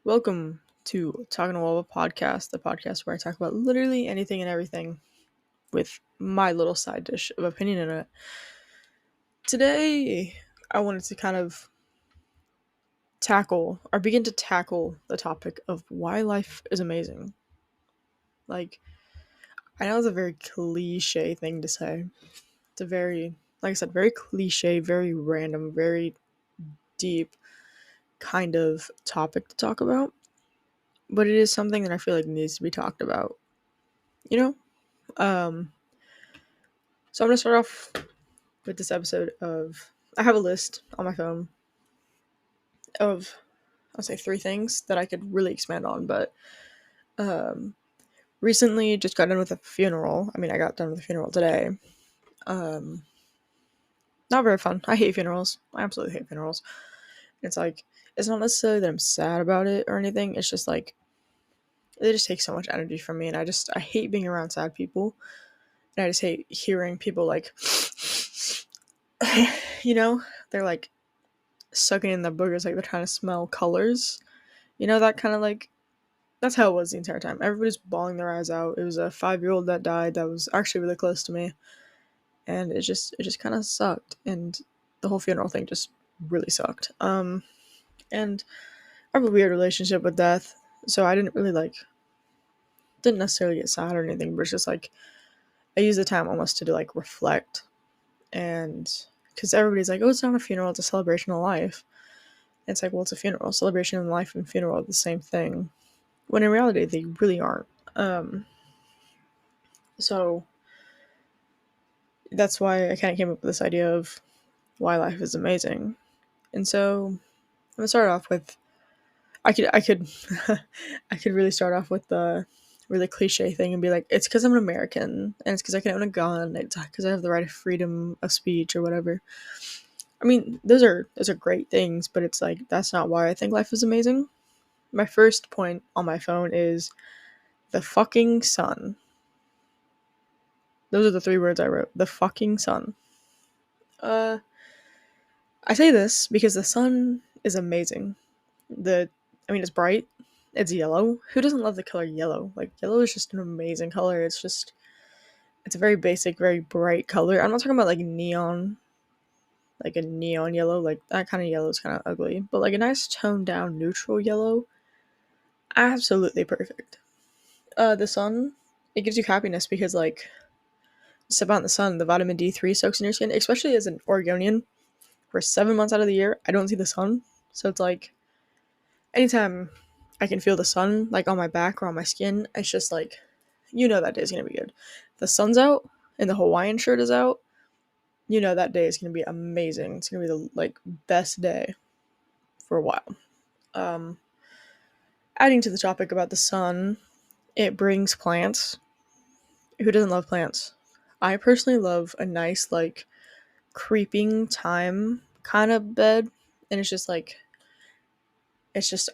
Welcome to Talking to Walla podcast, the podcast where I talk about literally anything and everything with my little side dish of opinion in it. Today, I wanted to kind of begin to tackle the topic of why life is amazing. Like, I know it's a very cliche thing to say. It's a very, like I said, very cliche, very random, very deep kind of topic to talk about. But it is something that I feel like needs to be talked about. You know? So I'm gonna start off with this episode of I have a list on my phone of I'll say three things that I could really expand on, but um recently just got done with a funeral. I mean I got done with a funeral today. Um Not very fun. I hate funerals. I absolutely hate funerals. It's like it's not necessarily that I'm sad about it or anything. It's just like they just take so much energy from me and I hate being around sad people. And I just hate hearing people like they're like sucking in their boogers like they're trying to smell colors. That kind of like that's how it was the entire time. Everybody's bawling their eyes out. It was a 5-year-old that died that was actually really close to me, and it just kind of sucked. And the whole funeral thing just really sucked. And I have a weird relationship with death, so I didn't necessarily get sad or anything, but it's just like I use the time almost to like reflect, and because everybody's like, oh, it's not a funeral, it's a celebration of life. And it's like, well, it's a funeral. Celebration of life and funeral are the same thing, when in reality they really aren't. So that's why I kind of came up with this idea of why life is amazing. And so I'm gonna start off with I could I could really start off with the really cliche thing and be like, it's because I'm an American and it's because I can own a gun. It's because I have the right of freedom of speech or whatever. I mean, those are great things, but it's like that's not why I think life is amazing. My first point on my phone is the fucking sun. Those are the three words I wrote. The fucking sun. Uh, I say this because the sun is amazing. It's bright. It's yellow. Who doesn't love the color yellow? Like, yellow is just an amazing color. It's a very basic, very bright color. I'm not talking about like neon, like a neon yellow. Like, that kind of yellow is kind of ugly. But like a nice toned down neutral yellow, absolutely perfect. The sun, it gives you happiness because like step out in the sun, the vitamin D3 soaks in your skin, especially as an Oregonian. For 7 months out of the year, I don't see the sun. So it's like anytime I can feel the sun like on my back or on my skin, it's just like, that day is gonna be good. The sun's out and the Hawaiian shirt is out, that day is gonna be amazing. It's gonna be the like best day for a while. Um Adding to the topic about the sun, it brings plants. Who doesn't love plants? I personally love a nice like creeping time kind of bed, and it's just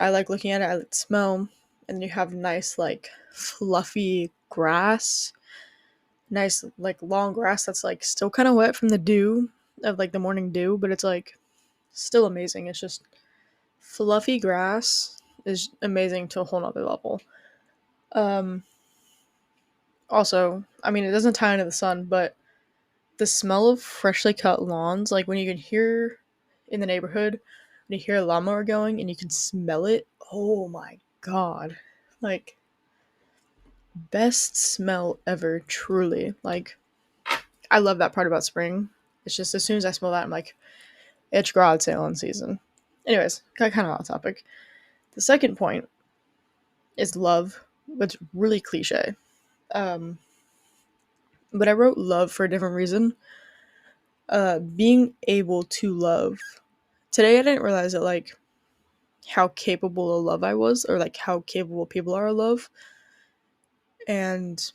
I like looking at it, I like the smell, and you have nice like fluffy grass, nice like long grass that's like still kind of wet from the dew of like the morning dew, but it's like still amazing. It's just fluffy grass is amazing to a whole nother level. Um Also, I mean, it doesn't tie into the sun, but the smell of freshly cut lawns, like when you can hear in the neighborhood, when you hear a lawnmower going and you can smell it, oh my god. Like, best smell ever, truly. Like, I love that part about spring. It's just as soon as I smell that, I'm like, it's garage sale in season. Anyways, got kind of off topic. The second point is love, which is really cliche. Um, but I wrote love for a different reason. Being able to love. Today I didn't realize that like how capable of love I was, or like how capable people are of love. And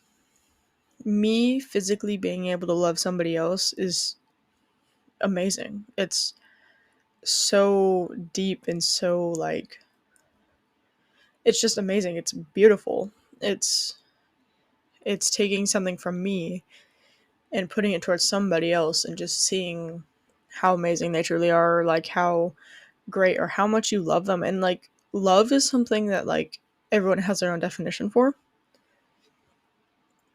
me physically being able to love somebody else is amazing. It's so deep and so like it's just amazing. It's beautiful. It's taking something from me and putting it towards somebody else and just seeing how amazing they truly are, or like how great or how much you love them. And like love is something that like everyone has their own definition for.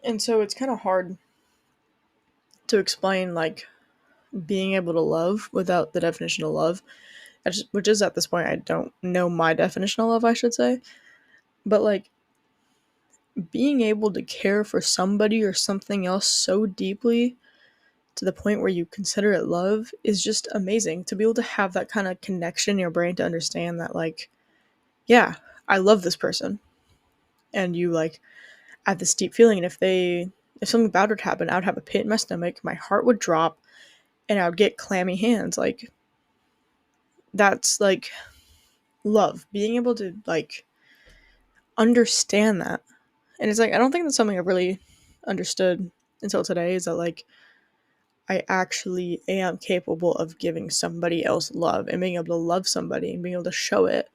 And so it's kind of hard to explain like being able to love without the definition of love, which is at this point I don't know my definition of love, I should say. But like being able to care for somebody or something else so deeply to the point where you consider it love is just amazing. To be able to have that kind of connection in your brain to understand that like, yeah, I love this person. And you like have this deep feeling, and if something bad would happen, I would have a pit in my stomach, my heart would drop, and I would get clammy hands. Like that's like love. Being able to like understand that. And it's like I don't think that's something I've really understood until today, is that like I actually am capable of giving somebody else love and being able to love somebody and being able to show it.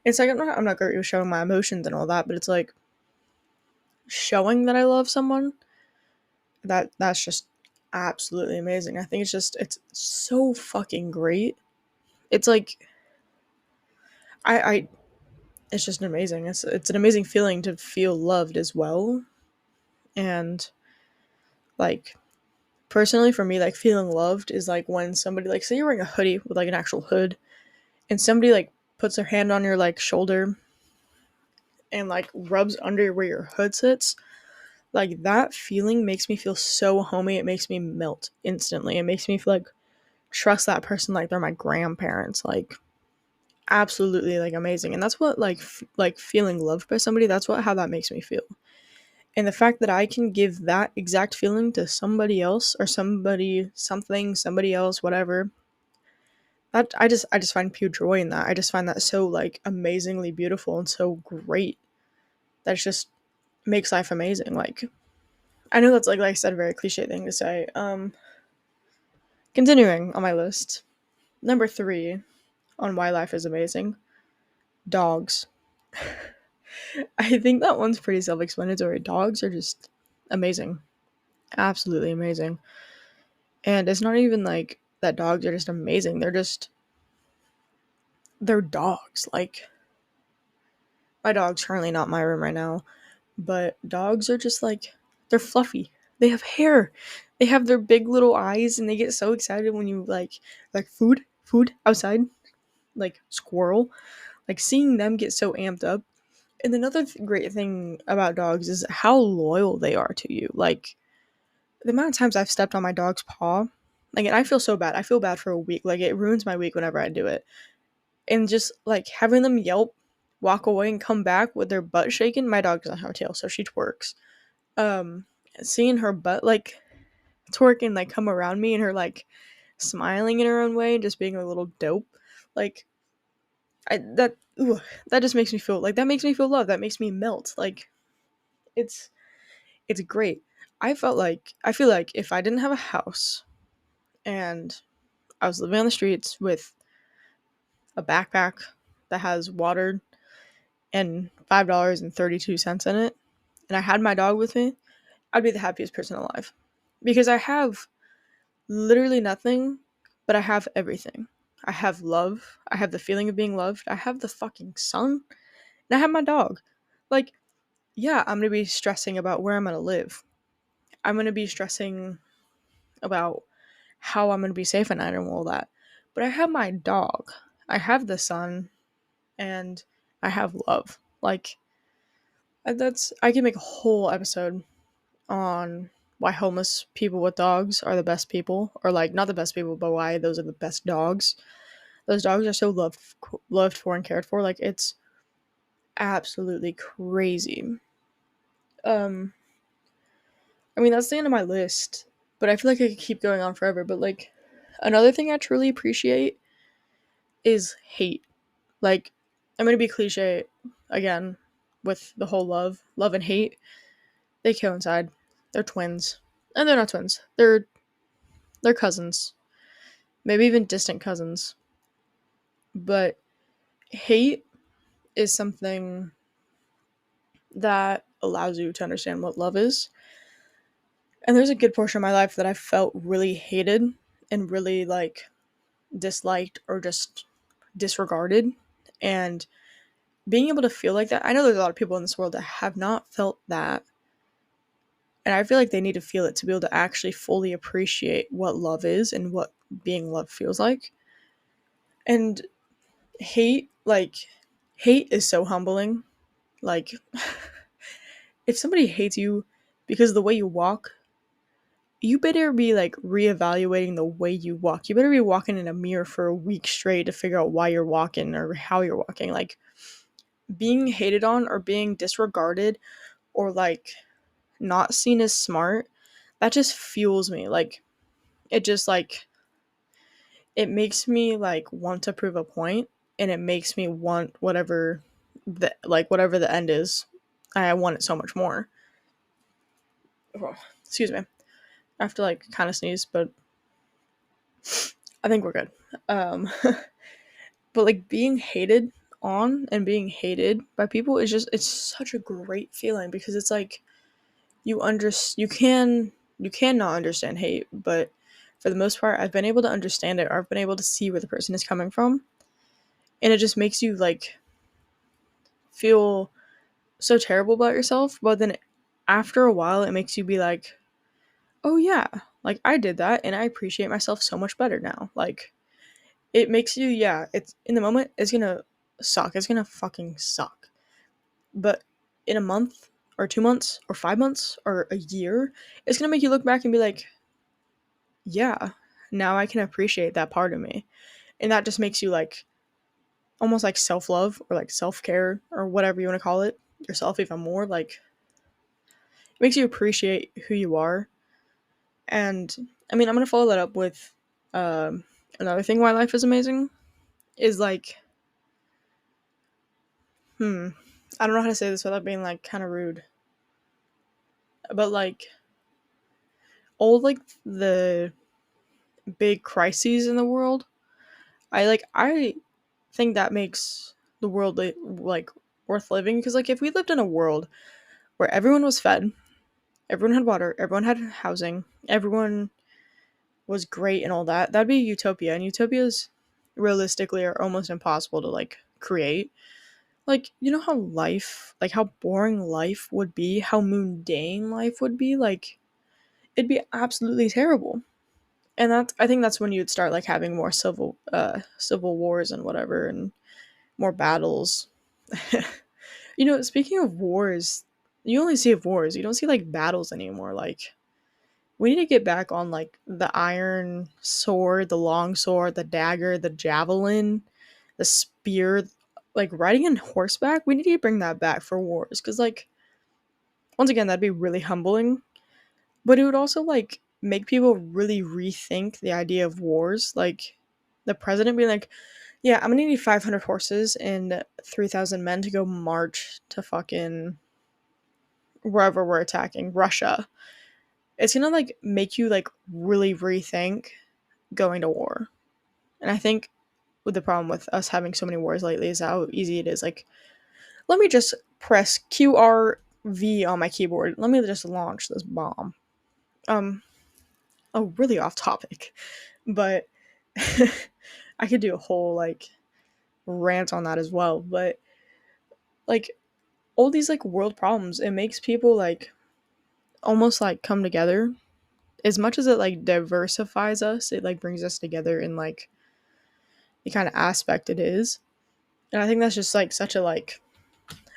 It's like I'm not great with showing my emotions and all that, but it's like showing that I love someone, that's just absolutely amazing. I think it's so fucking great. It's like I it's just amazing. It's an amazing feeling to feel loved as well. And like personally for me, like feeling loved is like when somebody, like say you're wearing a hoodie with like an actual hood, and somebody like puts their hand on your like shoulder and like rubs under where your hood sits. Like that feeling makes me feel so homey. It makes me melt instantly. It makes me feel like trust that person like they're my grandparents. Like absolutely like amazing. And that's what like like feeling loved by somebody, that's what how that makes me feel. And the fact that I can give that exact feeling to somebody else, or somebody something somebody else whatever, that I just find pure joy in that. I just find that so like amazingly beautiful and so great. That just makes life amazing. Like I know that's like I said, a very cliche thing to say. Continuing on my list, number 3 on why life is amazing, dogs. I think that one's pretty self-explanatory. Dogs are just amazing. Absolutely amazing. And it's not even like that dogs are just amazing. They're dogs. Like my dog's currently not in my room right now, but dogs are just like they're fluffy. They have hair. They have their big little eyes, and they get so excited when you like food outside, like squirrel. Like seeing them get so amped up. And another great thing about dogs is how loyal they are to you. Like the amount of times I've stepped on my dog's paw, like, and I feel so bad. I feel bad for a week. Like it ruins my week whenever I do it. And just like having them yelp, walk away, and come back with their butt shaking. My dog doesn't have a tail, so she twerks. Um, Seeing her butt like twerk and like come around me, and her like smiling in her own way and just being a little dope, like that just makes me feel like that makes me feel love. That makes me melt. Like it's it's great. I feel like if I didn't have a house and I was living on the streets with a backpack that has water and $5.32 in it, and I had my dog with me, I'd be the happiest person alive. Because I have literally nothing, but I have everything. I have love. I have the feeling of being loved. I have the fucking sun. And I have my dog. Like, yeah, I'm gonna be stressing about where I'm gonna live. I'm gonna be stressing about how I'm gonna be safe at night and all that. But I have my dog. I have the sun, and I have love. Like, that's I can make a whole episode on why homeless people with dogs are the best people, or like not the best people, but why those are the best dogs. Those dogs are so loved for and cared for. Like it's absolutely crazy. Um, I mean that's the end of my list, but I feel like I could keep going on forever. But like another thing I truly appreciate is hate. Like I'm gonna be cliche again with the whole love and hate. They coincide. They're twins, and they're not twins. They're cousins, maybe even distant cousins. But hate is something that allows you to understand what love is. And there's a good portion of my life that I felt really hated and really like disliked or just disregarded. And being able to feel like that, I know there's a lot of people in this world that have not felt that. And I feel like they need to feel it to be able to actually fully appreciate what love is and what being loved feels like. And hate, like, hate is so humbling. Like, if somebody hates you because of the way you walk, you better be like reevaluating the way you walk. You better be walking in a mirror for a week straight to figure out why you're walking or how you're walking. Like, being hated on or being disregarded or like not seen as smart, that just fuels me. Like, it just like it makes me like want to prove a point, and it makes me want whatever the end is. I want it so much more. Oh, excuse me. I have to like kind of sneeze, but I think we're good. Um but like being hated on and being hated by people is just, it's such a great feeling, because it's like you cannot understand hate, but for the most part I've been able to understand it, or I've been able to see where the person is coming from, and it just makes you like feel so terrible about yourself, but then after a while it makes you be like, oh yeah, like I did that and I appreciate myself so much better now. Like, it makes you, yeah, it's in the moment it's gonna suck, it's gonna fucking suck, but in a month or 2 months or 5 months or a year, it's gonna make you look back and be like, yeah, now I can appreciate that part of me. And that just makes you like almost like self-love or like self-care or whatever you want to call it, yourself even more. Like, it makes you appreciate who you are. And I mean, I'm gonna follow that up with another thing why life is amazing is like, I don't know how to say this without being like kind of rude, but like all like the big crises in the world, I think that makes the world like worth living, because like if we lived in a world where everyone was fed, everyone had water, everyone had housing, everyone was great and all that, that'd be utopia. And utopias realistically are almost impossible to like create. Like, you know how life, like how boring life would be, how mundane life would be, like it'd be absolutely terrible. And that, I think that's when you'd start like having more civil wars and whatever, and more battles. You know, speaking of wars, you only see wars, you don't see like battles anymore. Like, we need to get back on like the iron sword, the long sword, the dagger, the javelin, the spear, like riding on horseback. We need to bring that back for wars, because like once again that'd be really humbling, but it would also like make people really rethink the idea of wars. Like the president being like, yeah, I'm gonna need 500 horses and 3,000 men to go march to fucking wherever we're attacking, Russia. It's gonna like make you like really rethink going to war. And I think with the problem with us having so many wars lately is how easy it is. Like, let me just press QRV on my keyboard. Let me just launch this bomb. Um, oh, really off topic, but I could do a whole like rant on that as well. But like all these like world problems, it makes people like almost like come together. As much as it like diversifies us, it like brings us together in like the kind of aspect it is. And I think that's just like such a like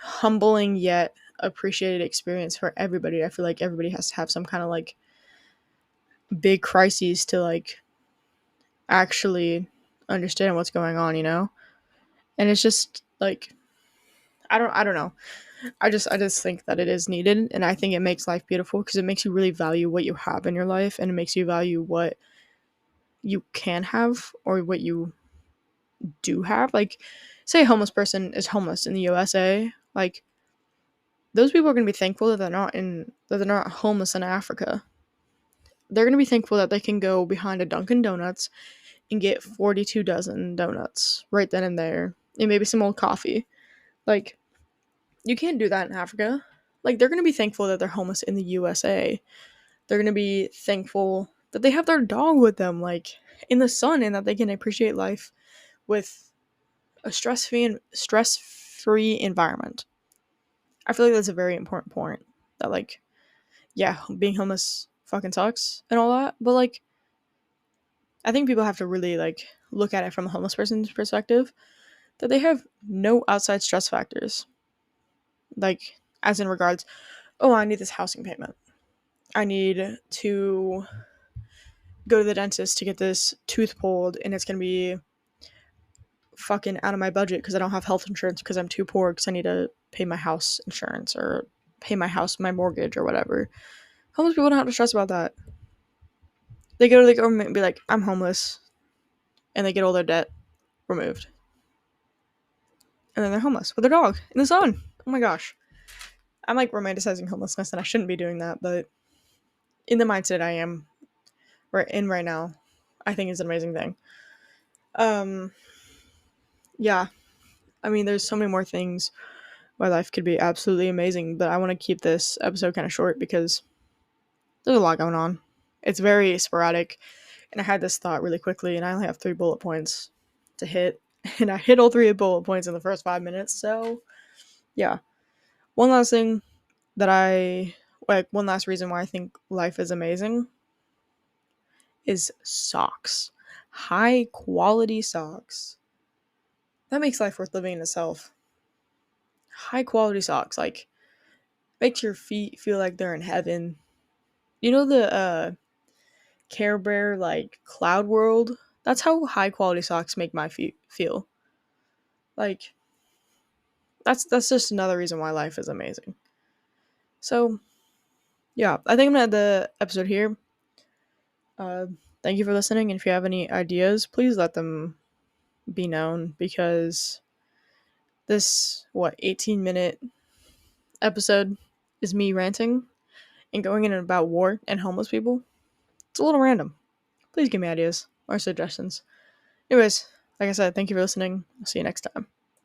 humbling yet appreciated experience for everybody. I feel like everybody has to have some kind of like big crises to like actually understand what's going on, you know? And it's just like I don't know. I just think that it is needed, and I think it makes life beautiful because it makes you really value what you have in your life, and it makes you value what you can have or what you do have. Like, say a homeless person is homeless in the USA, like those people are going to be thankful that they're not homeless in Africa. They're going to be thankful that they can go behind a Dunkin' Donuts and get 42 dozen donuts right then and there, and maybe some old coffee. Like, you can't do that in Africa. Like, they're going to be thankful that they're homeless in the USA. They're going to be thankful that they have their dog with them, like, in the sun, and that they can appreciate life with a stress free environment. I feel like that's a very important point. That, like, yeah, being homeless fucking sucks and all that, but like, I think people have to really like look at it from a homeless person's perspective, that they have no outside stress factors. Like, as in regards, oh, I need this housing payment. I need to go to the dentist to get this tooth pulled, and it's gonna be fucking out of my budget because I don't have health insurance because I'm too poor because I need to pay my house insurance or pay my mortgage or whatever. Homeless people don't have to stress about that. They go to the government and be like, I'm homeless, and they get all their debt removed. And then they're homeless with their dog in the sun. Oh my gosh. I'm like romanticizing homelessness and I shouldn't be doing that, but in the mindset I am right now, I think it's an amazing thing. Yeah. I mean, there's so many more things why life could be absolutely amazing, but I want to keep this episode kind of short because there's a lot going on. It's very sporadic, and I had this thought really quickly, and I only have 3 bullet points to hit, and I hit all 3 bullet points in the first 5 minutes, so yeah. One last thing that one last reason why I think life is amazing is socks. High quality socks. That makes life worth living in itself. High quality socks, like, makes your feet feel like they're in heaven. You know the Care Bear like Cloud World? That's how high quality socks make my feet feel. Like, that's just another reason why life is amazing. So yeah, I think I'm gonna end the episode here. Uh, Thank you for listening, and if you have any ideas, please let them be known, because this 18-minute episode is me ranting and going in about war and homeless people. It's a little random. Please give me ideas or suggestions. Anyways, like I said, thank you for listening. I'll see you next time.